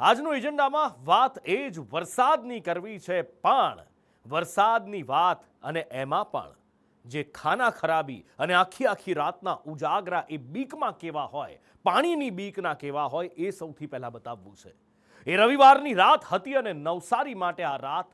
આજનો એજન્ડામાં વાત એ જ વરસાદની કરવી છે, પણ વરસાદની વાત અને એમાં પણ જે ખાના ખરાબી અને આખી રાતના ઉજાગરા એ બીકમાં કેવા હોય, પાણીની બીકના કેવા હોય, એ સૌથી પહેલા બતાવવું છે. એ રવિવારની રાત હતી અને નવસારી માટે આ રાત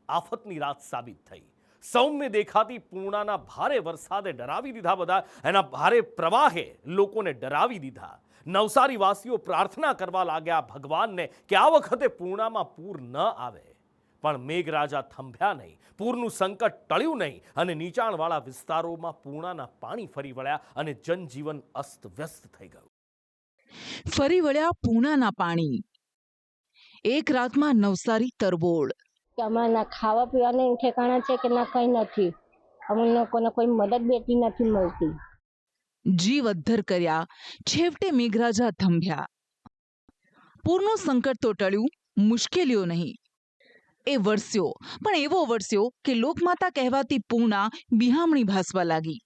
આફતની રાત સાબિત થઈ. સૌમ્ય દેખાતી પૂર્ણાના ભારે વરસાદે ડરાવી દીધા બધા. એના ભારે પ્રવાહે લોકોને ડરાવી દીધા. નવસારી વાસીઓ પ્રાર્થના કરવા લાગ્યા ભગવાનને કે આ વખતે પૂર્ણામાં પૂર ન આવે. પણ મેઘરાજા થંભ્યા નહીં, પૂરનું સંકટ ટળ્યું નહીં અને નીચાણવાળા વિસ્તારોમાં પૂર્ણાના પાણી ફરી વળ્યા અને જનજીવન અસ્તવ્યસ્ત થઈ ગયું. ફરી વળ્યા પૂર્ણાના પાણી. એક રાતમાં નવસારી તરબોળ. કે અમારે ના ખાવા પીવાના ઠેકાણા છે કે ના કંઈ નથી. અમને લોકોને કોઈ મદદ બેટી નથી મળતી. જીવ અદ્ધર કર્યા, છેવટે મેઘરાજા થંભ્યા. પૂરનું સંકટ તો ટળ્યું, મુશ્કેલીઓ નહીં. એ વરસ્યો, પણ એવો વરસ્યો કે લોકમાતા કહેવાતી પૂર્ણા બિહામણી ભાસવા લાગી.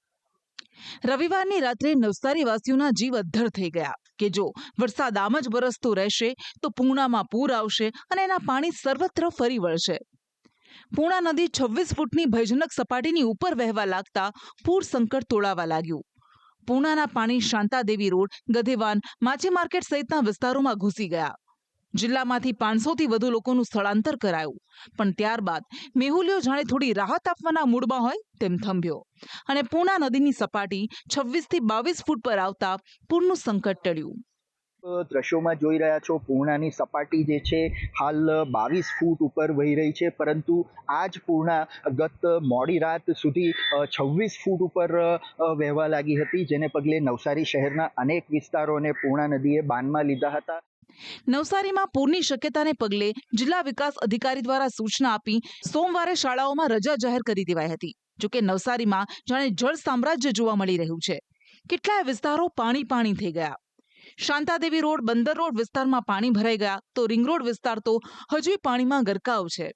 રવિવારની રાત્રે નવસારી વાસીઓના જીવ અદ્ધર થઈ ગયા કે જો વરસાદ આમ જ વરસતો રહેશે તો પૂર્ણામાં પૂર આવશે અને એના પાણી સર્વત્ર ફરી વળશે. પૂર્ણા નદી 26 ફૂટની ભયજનક સપાટીની ઉપર વહેવા લાગતા પૂર સંકટ તોળાવા લાગ્યું. પૂર્ણાના પાણી શાંતાદેવી રોડ, ગધેવાન, માછી માર્કેટ સહિતના વિસ્તારોમાં ઘૂસી ગયા. જિલ્લામાંથી 500થી વધુ લોકોનું સ્થળાંતર કરાયું, પણ ત્યારબાદ મેહુલિયો જાણે થોડી રાહત આપવાના મૂડમાં હોય તેમ થંભ્યો અને પૂર્ણા નદીની સપાટી 26 થી 22 ફૂટ પર આવતા પૂરનું સંકટ ટળ્યું. દ્રશ્યોમાં જોઈ રહ્યા છો, પૂર્ણાની સપાટી જે છે હાલ 22 ફૂટ ઉપર વહી રહી છે, પરંતુ આ જ પૂર્ણા ગત મોડી રાત સુધી 26 ફૂટ ઉપર વહેવા લાગી હતી, જેને પગલે નવસારી શહેરના અનેક વિસ્તારોને પૂર્ણા નદીએ બાનમાં લીધા હતા. નવસારીમાં પૂરની શક્યતાને પગલે જિલ્લા વિકાસ અધિકારી દ્વારા સૂચના આપી સોમવારે શાળાઓમાં રજા જાહેર કરી દેવાઈ હતી. જોકે નવસારીમાં જાણે જળ સામ્રાજ્ય જોવા મળી રહ્યું છે. કેટલાય વિસ્તારો પાણી થઈ ગયા. શાંતાદેવી રોડ, બંદર રોડ વિસ્તારમાં પાણી ભરાઈ ગયા તો રિંગ રોડ વિસ્તાર તો હજુ પાણીમાં ગરકાવ છે.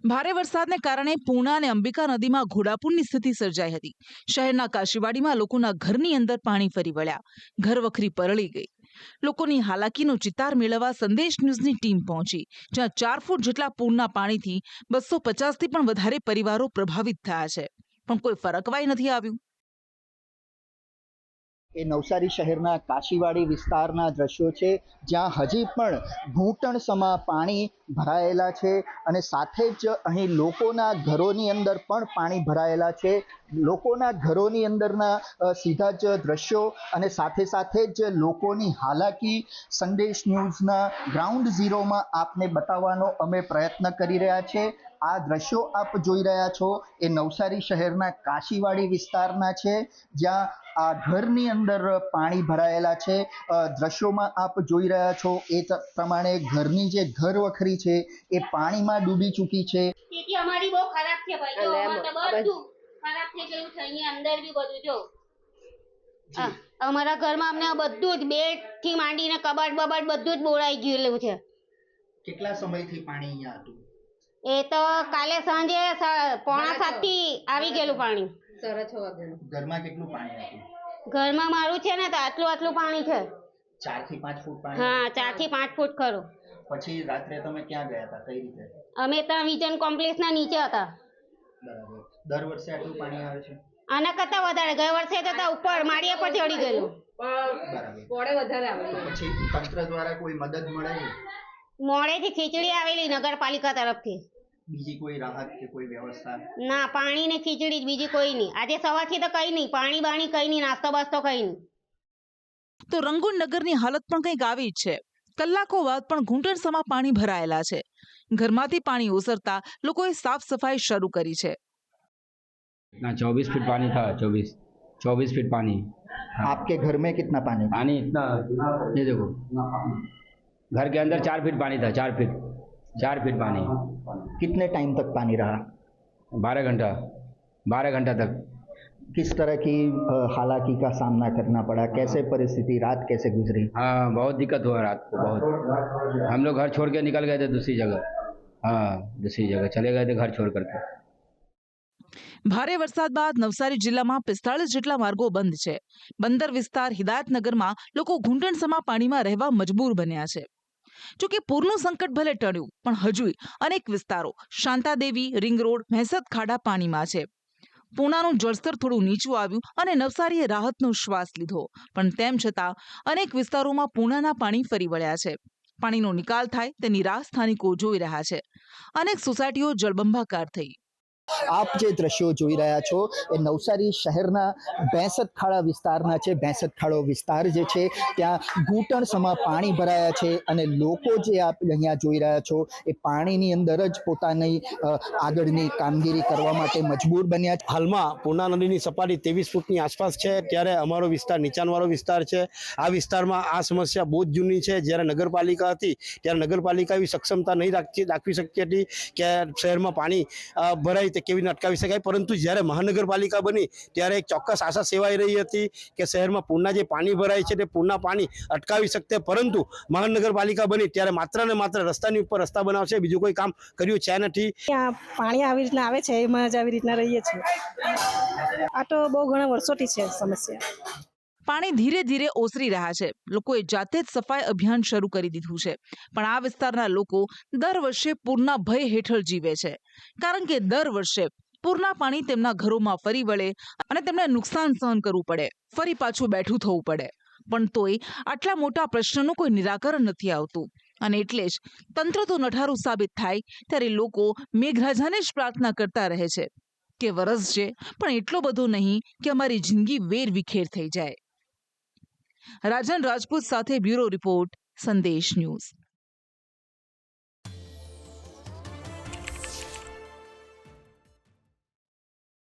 ભારે વરસાદને કારણે પૂર્ણા અને અંબિકા નદીમાં ઘોડાપૂરની સ્થિતિ સર્જાઈ હતી. શહેરના કાશીવાડીમાં લોકોના ઘરની અંદર પાણી ફરી વળ્યા. ઘરવખરી પરળી ગઈ. લોકોની હાલાકીનો ચિતાર મેળવવા સંદેશ ન્યૂઝની ટીમ પહોંચી, જ્યાં 4 ફૂટ જેટલા પૂરના પાણીથી 250થી પણ વધારે પરિવારો પ્રભાવિત થયા છે, પણ કોઈ ફરકવાય નથી આવ્યું. એ નવસારી શહેરના કાશીવાડી વિસ્તારના દ્રશ્યો છે, જ્યાં હજી પણ ઘૂંટણસમા પાણી ભરાયેલા છે અને સાથે જ અહીં લોકોના ઘરોની અંદર પણ પાણી ભરાયેલા છે. લોકોના ઘરોની અંદરના સીધા જ દ્રશ્યો અને સાથે જ લોકોની હાલાકી સંદેશ ન્યૂઝના ગ્રાઉન્ડ ઝીરોમાં આપને બતાવવાનો અમે પ્રયત્ન કરી રહ્યા છે. આ દ્રશ્યો આપ જોઈ રહ્યા છો એ નવસારી શહેરના કાશીવાડી વિસ્તારના છે, જ્યાં આ ઘરની અંદર પાણી ભરાયેલા છે. દ્રશ્યોમાં આપ જોઈ રહ્યા છો એ પ્રમાણે ઘરની જે ઘર વખરી છે એ પાણીમાં ડૂબી ચૂકી છે. સ્થિતિ અમારી બહુ ખરાબ છે ભાઈ. જો અમાર તો બધું ખરાબ થઈ ગયું છે. અહીં અંદર બી બધું જો અમારા ઘરમાં અમને બધું જ બેડ થી માંડીને કબાટ બબાટ બધું જ બોળાઈ ગયેલું છે. કેટલા સમયથી પાણી અહીંયા હતું? એ તો કાલે સાંજે 6:45 થી આવી ગયેલું પાણી. ઘરમાં કેટલું પાણી હતું? ઘરમાં મારું છે ને તો આટલું પાણી છે. 4 થી 5 ફૂટ પાણી? હા, 4 થી 5 ફૂટ ખરું. પછી રાત્રે તમે ક્યાં ગયા હતા? કઈ રીતે? અમે ત્યાં વિઝન કોમ્પ્લેક્સ ના નીચે હતા. બરાબર. દર વર્ષે આટલું પાણી આવે છે? આના કરતા વધારે. ગયા વર્ષે તો ઉપર માળિયા પર ચડી ગયેલું. બરાબર. પછી તંત્ર દ્વારા કોઈ મદદ મળે? મોડેથી ખીચડી આવેલી નગરપાલિકા તરફથી. બીજી કોઈ રાહત કે કોઈ વ્યવસ્થા? ના, પાણી ને ખીચડી જ, બીજી કોઈ નહીં. આજે સવારથી તો કઈ નહીં, પાણી બાણી કઈ નહીં, નાસ્તો બાસ્તો કઈ નહીં. તો રંગૂન નગરની હાલત પણ કંઈક આવી જ છે. કલાકો બાદ પણ ઘૂંટણસમા પાણી ભરાયેલા છે. ઘરમાંથી પાણી ઓસરતા લોકોએ સાફ સફાઈ શરૂ કરી છે. ना 24 फीट पानी था, 24 फीट पानी. आपके घर में कितना पानी था? पानी इतना, ये देखो, घर के अंदर 4 फीट पानी था, 4 फीट पानी. कितने टाइम तक पानी रहा? 12 घंटा तक. किस तरह की हालाकी का सामना करना पड़ा? कैसे परिस्थिति, रात कैसे गुजरी? हाँ, बहुत दिक्कत हुआ रात को, बहुत. हम लोग घर छोड़ के निकल गए थे दूसरी जगह. हाँ, दूसरी जगह चले गए थे घर छोड़ करके. ભારે વરસાદ બાદ નવસારી જિલ્લામાં 45 જેટલા માર્ગો બંધ છે. બંદર વિસ્તાર હિદાયતનગરમાં લોકો ઘૂંટણસમા પાણીમાં રહેવા મજબૂર બન્યા છે. જોકે પૂરનું સંકટ ભલે ટળ્યું, પણ હજુ અનેક વિસ્તારો શાંતાદેવી, રિંગ રોડ, મહેસદ ખાડા પાણીમાં છે. પૂર્ણાનું જળસ્તર થોડું નીચું આવ્યું અને નવસારીએ રાહતનો શ્વાસ લીધો, પણ તેમ છતાં અનેક વિસ્તારોમાં પૂર્ણાના પાણી ફરી વળ્યા છે. પાણીનો નિકાલ થાય તેની રાહ સ્થાનિકો જોઈ રહ્યા છે. અનેક સોસાયટીઓ જળબંબાકાર થઈ. આપ જે દ્રશ્યો જોઈ રહ્યા છો એ નવસારી શહેરના બેસદ ખાડા વિસ્તારના છે. બેસદ ખાડો વિસ્તાર જે છે ત્યાં ઘૂંટણ સમા પાણી ભરાયા છે અને લોકો જે આપ અહીંયા જોઈ રહ્યા છો એ પાણીની અંદર જ પોતાની આગળની કામગીરી કરવા માટે મજબૂર બન્યા છે. હાલમાં પૂર્ણા નદીની સપાટી 23 ફૂટની આસપાસ છે, ત્યારે અમારો વિસ્તાર નીચાણવાળો વિસ્તાર છે. આ વિસ્તારમાં આ સમસ્યા બહુ જ જૂની છે. જ્યારે નગરપાલિકા હતી ત્યારે નગરપાલિકા એવી સક્ષમતા નહીં દાખવી શકતી હતી કે શહેરમાં પાણી ભરાય તે કેવી રીતે અટકાવી શકાય, પરંતુ જ્યારે મહાનગરપાલિકા બની ત્યારે એક ચોક્કસ આશા સેવાઈ રહી હતી કે શહેરમાં પૂરના જે પાણી ભરાય છે તે પૂરના પાણી અટકાવી શકતે, પરંતુ મહાનગરપાલિકા બની ત્યારે માત્ર ને માત્ર રસ્તાની ઉપર રસ્તા બનાવશે, બીજું કોઈ કામ કર્યું છે નથી. ત્યાં પાણી આવી રીતના આવે છે, એમાં જ આવી રીતના રહીએ છીએ. આ તો બહુ ઘણા વર્ષોથી છે સમસ્યા. પાણી ધીરે ધીરે ઓસરી રહ્યા છે. લોકોએ જાતે જ સફાઈ અભિયાન શરૂ કરી દીધું છે, પણ આ વિસ્તારના લોકો દર વર્ષે પૂરના ભય હેઠળ જીવે છે, કારણ કે દર વર્ષે પૂરના પાણી તેમના ઘરોમાં ફરી વળે અને તેમને નુકસાન સહન કરવું પડે, ફરી પાછું બેઠું થવું પડે. પણ તોય આટલા મોટા પ્રશ્નનું કોઈ નિરાકરણ નથી આવતું, અને એટલે જ તંત્ર તો નઠારું સાબિત થાય ત્યારે લોકો મેઘરાજાને જ પ્રાર્થના કરતા રહે છે કે વરસજે, પણ એટલો બધો નહીં કે અમારી જિંદગી વેર વિખેર થઈ જાય. રાજન રાજપૂત સાથે બ્યુરો રિપોર્ટ, સંદેશ ન્યૂઝ.